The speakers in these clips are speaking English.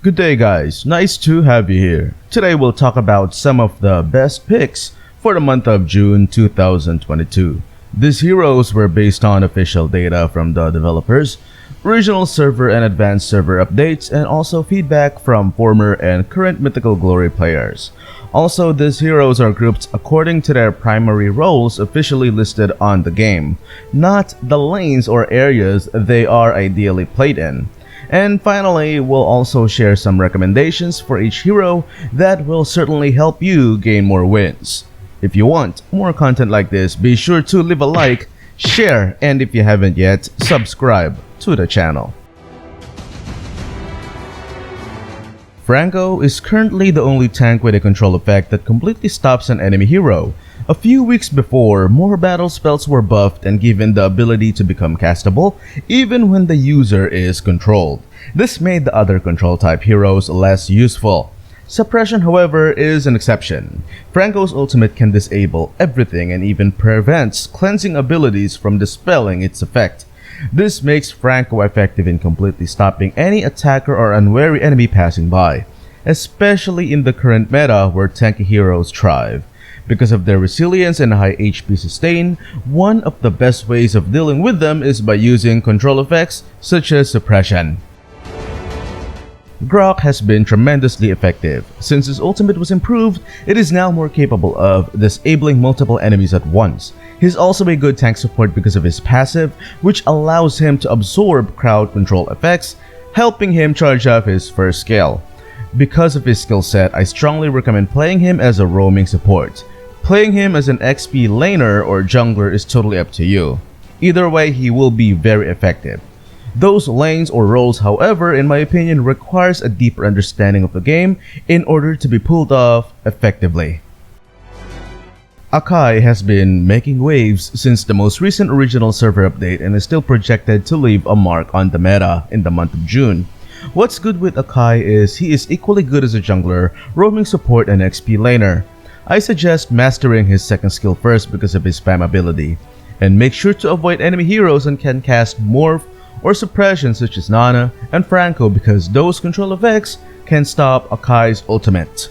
Good day guys, nice to have you here. Today we'll talk about some of the best picks for the month of June 2022. These heroes were based on official data from the developers, original server and advanced server updates, and also feedback from former and current Mythical Glory players. Also, these heroes are grouped according to their primary roles officially listed on the game, not the lanes or areas they are ideally played in. And finally, we'll also share some recommendations for each hero that will certainly help you gain more wins. If you want more content like this, be sure to leave a like, share, and if you haven't yet, subscribe to the channel. Franco is currently the only tank with a control effect that completely stops an enemy hero. A few weeks before, more battle spells were buffed and given the ability to become castable even when the user is controlled. This made the other control type heroes less useful. Suppression, however, is an exception. Franco's ultimate can disable everything and even prevents cleansing abilities from dispelling its effect. This makes Franco effective in completely stopping any attacker or unwary enemy passing by, especially in the current meta where tanky heroes thrive. Because of their resilience and high HP sustain, one of the best ways of dealing with them is by using control effects such as suppression. Grok has been tremendously effective. Since his ultimate was improved, it is now more capable of disabling multiple enemies at once. He's also a good tank support because of his passive, which allows him to absorb crowd control effects, helping him charge up his first skill. Because of his skill set, I strongly recommend playing him as a roaming support. Playing him as an XP laner or jungler is totally up to you. Either way, he will be very effective. Those lanes or roles, however, in my opinion, requires a deeper understanding of the game in order to be pulled off effectively. Akai has been making waves since the most recent original server update and is still projected to leave a mark on the meta in the month of June. What's good with Akai is he is equally good as a jungler, roaming support, and XP laner. I suggest mastering his second skill first because of his spam ability. And make sure to avoid enemy heroes and can cast Morph or Suppression such as Nana and Franco because those control effects can stop Akai's ultimate.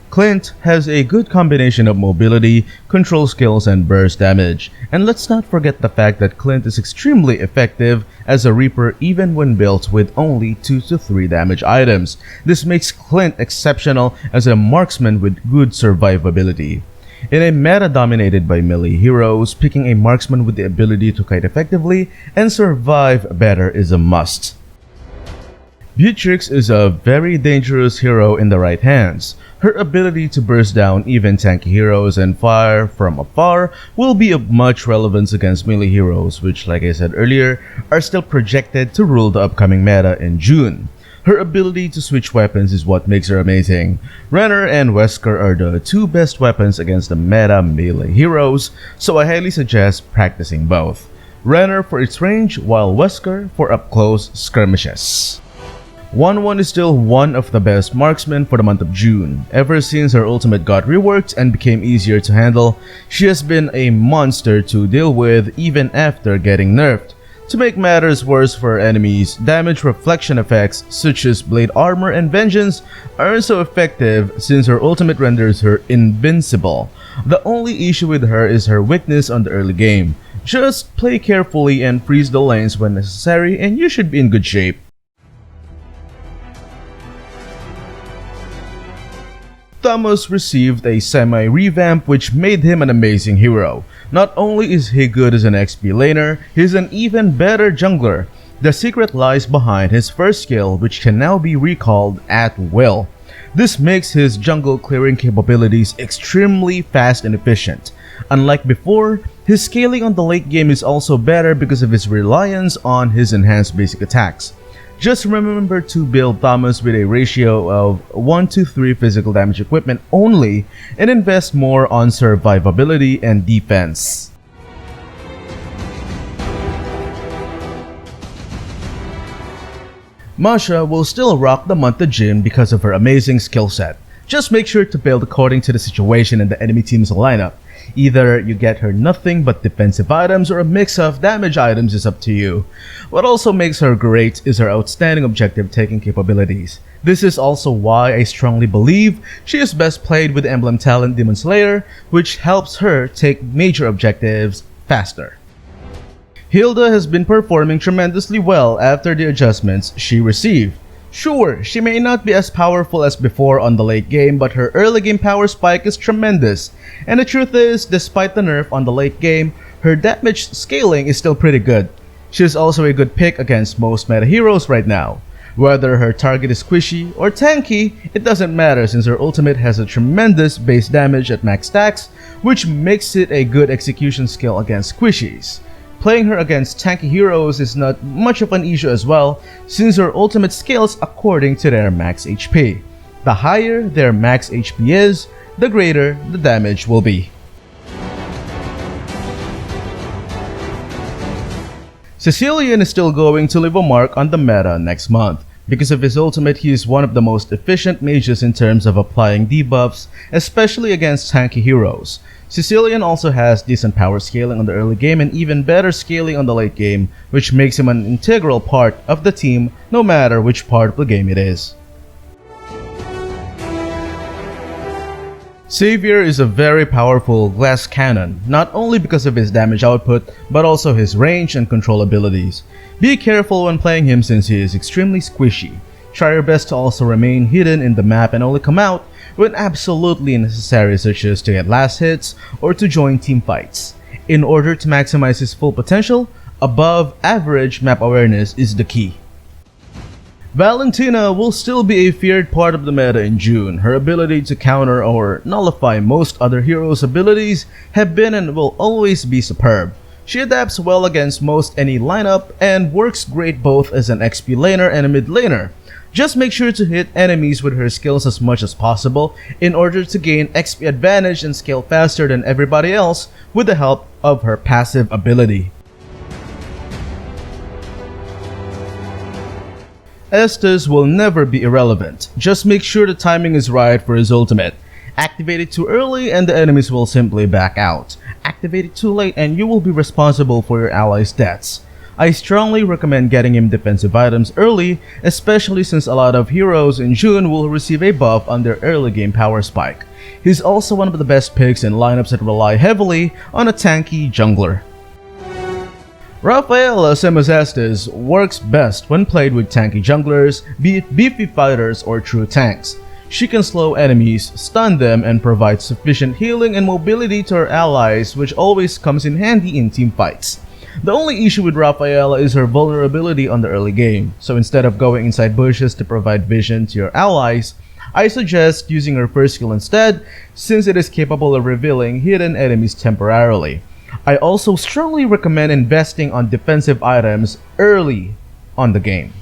Clint has a good combination of mobility, control skills, and burst damage. And let's not forget the fact that Clint is extremely effective as a Reaper even when built with only 2 to 3 damage items. This makes Clint exceptional as a marksman with good survivability. In a meta dominated by melee heroes, picking a marksman with the ability to kite effectively and survive better is a must. Beatrix is a very dangerous hero in the right hands. Her ability to burst down even tanky heroes and fire from afar will be of much relevance against melee heroes, which, like I said earlier, are still projected to rule the upcoming meta in June. Her ability to switch weapons is what makes her amazing. Renner and Wesker are the two best weapons against the meta melee heroes, so I highly suggest practicing both. Renner for its range, while Wesker for up-close skirmishes. 1-1 is still one of the best marksmen for the month of June. Ever since her ultimate got reworked and became easier to handle, she has been a monster to deal with even after getting nerfed. To make matters worse for enemies, damage reflection effects such as Blade Armor and Vengeance aren't so effective since her ultimate renders her invincible. The only issue with her is her weakness on the early game. Just play carefully and freeze the lanes when necessary and you should be in good shape. Thomas received a semi-revamp which made him an amazing hero. Not only is he good as an XP laner, he's an even better jungler. The secret lies behind his first skill, which can now be recalled at will. This makes his jungle clearing capabilities extremely fast and efficient. Unlike before, his scaling on the late game is also better because of his reliance on his enhanced basic attacks. Just remember to build Thomas with a ratio of 1 to 3 physical damage equipment only and invest more on survivability and defense. Masha will still rock the month of June because of her amazing skill set. Just make sure to build according to the situation and the enemy team's lineup. Either you get her nothing but defensive items or a mix of damage items is up to you. What also makes her great is her outstanding objective taking capabilities. This is also why I strongly believe she is best played with the emblem talent Demon Slayer, which helps her take major objectives faster. Hilda has been performing tremendously well after the adjustments she received. Sure, she may not be as powerful as before on the late game, but her early game power spike is tremendous. And the truth is, despite the nerf on the late game, her damage scaling is still pretty good. She is also a good pick against most meta heroes right now. Whether her target is squishy or tanky, it doesn't matter since her ultimate has a tremendous base damage at max stacks, which makes it a good execution skill against squishies. Playing her against tanky heroes is not much of an issue as well, since her ultimate scales according to their max HP. The higher their max HP is, the greater the damage will be. Sicilian is still going to leave a mark on the meta next month. Because of his ultimate, he is one of the most efficient mages in terms of applying debuffs, especially against tanky heroes. Sicilian also has decent power scaling on the early game and even better scaling on the late game, which makes him an integral part of the team no matter which part of the game it is. Savior is a very powerful glass cannon, not only because of his damage output, but also his range and control abilities. Be careful when playing him since he is extremely squishy. Try your best to also remain hidden in the map and only come out when absolutely necessary, such as to get last hits or to join team fights. In order to maximize his full potential, above average map awareness is the key. Valentina will still be a feared part of the meta in June. Her ability to counter or nullify most other heroes' abilities have been and will always be superb. She adapts well against most any lineup and works great both as an XP laner and a mid laner. Just make sure to hit enemies with her skills as much as possible in order to gain XP advantage and scale faster than everybody else with the help of her passive ability. Estes will never be irrelevant. Just make sure the timing is right for his ultimate. Activate it too early and the enemies will simply back out. Activate it too late and you will be responsible for your allies' deaths. I strongly recommend getting him defensive items early, especially since a lot of heroes in June will receive a buff on their early game power spike. He's also one of the best picks in lineups that rely heavily on a tanky jungler. Rafaela Estes works best when played with tanky junglers, be it beefy fighters or true tanks. She can slow enemies, stun them, and provide sufficient healing and mobility to her allies, which always comes in handy in team fights. The only issue with Rafaela is her vulnerability on the early game, so instead of going inside bushes to provide vision to your allies, I suggest using her first skill instead, since it is capable of revealing hidden enemies temporarily. I also strongly recommend investing on defensive items early on the game.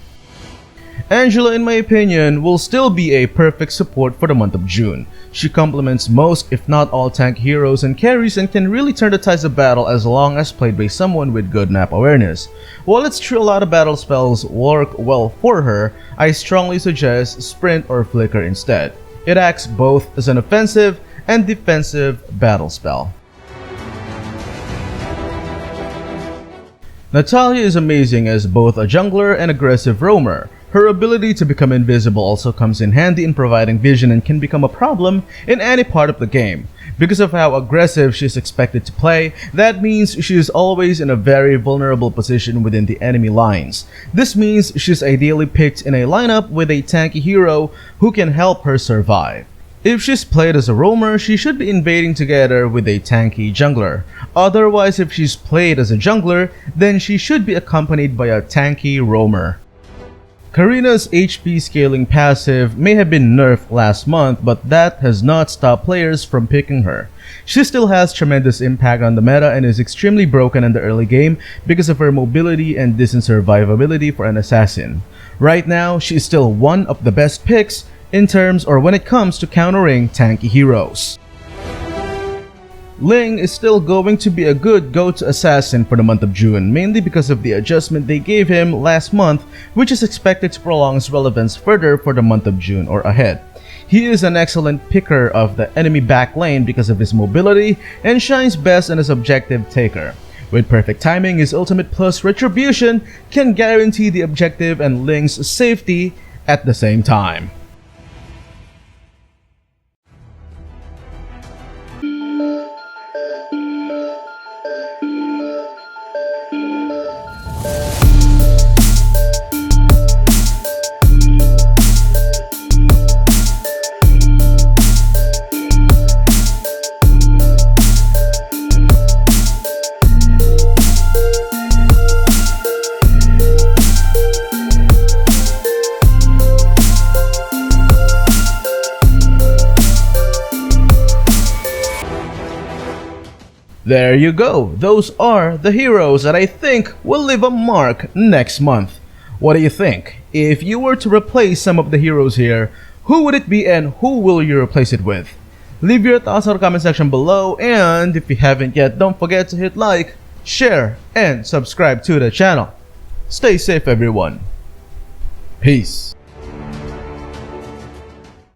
Angela, in my opinion, will still be a perfect support for the month of June. She complements most, if not all, tank heroes and carries and can really turn the tides of battle as long as played by someone with good map awareness. While it's true a lot of battle spells work well for her, I strongly suggest Sprint or Flicker instead. It acts both as an offensive and defensive battle spell. Natalia is amazing as both a jungler and aggressive roamer. Her ability to become invisible also comes in handy in providing vision and can become a problem in any part of the game. Because of how aggressive she is expected to play, that means she is always in a very vulnerable position within the enemy lines. This means she's ideally picked in a lineup with a tanky hero who can help her survive. If she's played as a roamer, she should be invading together with a tanky jungler. Otherwise, if she's played as a jungler, then she should be accompanied by a tanky roamer. Karina's HP scaling passive may have been nerfed last month, but that has not stopped players from picking her. She still has tremendous impact on the meta and is extremely broken in the early game because of her mobility and decent survivability for an assassin. Right now, she is still one of the best picks in terms or when it comes to countering tanky heroes. Ling is still going to be a good go-to assassin for the month of June, mainly because of the adjustment they gave him last month, which is expected to prolong his relevance further for the month of June or ahead. He is an excellent picker of the enemy back lane because of his mobility and shines best as an objective taker. With perfect timing, his ultimate plus retribution can guarantee the objective and Ling's safety at the same time. There you go, those are the heroes that I think will leave a mark next month. What do you think? If you were to replace some of the heroes here, who would it be and who will you replace it with? Leave your thoughts in the comment section below, and if you haven't yet, don't forget to hit like, share, and subscribe to the channel. Stay safe everyone. Peace.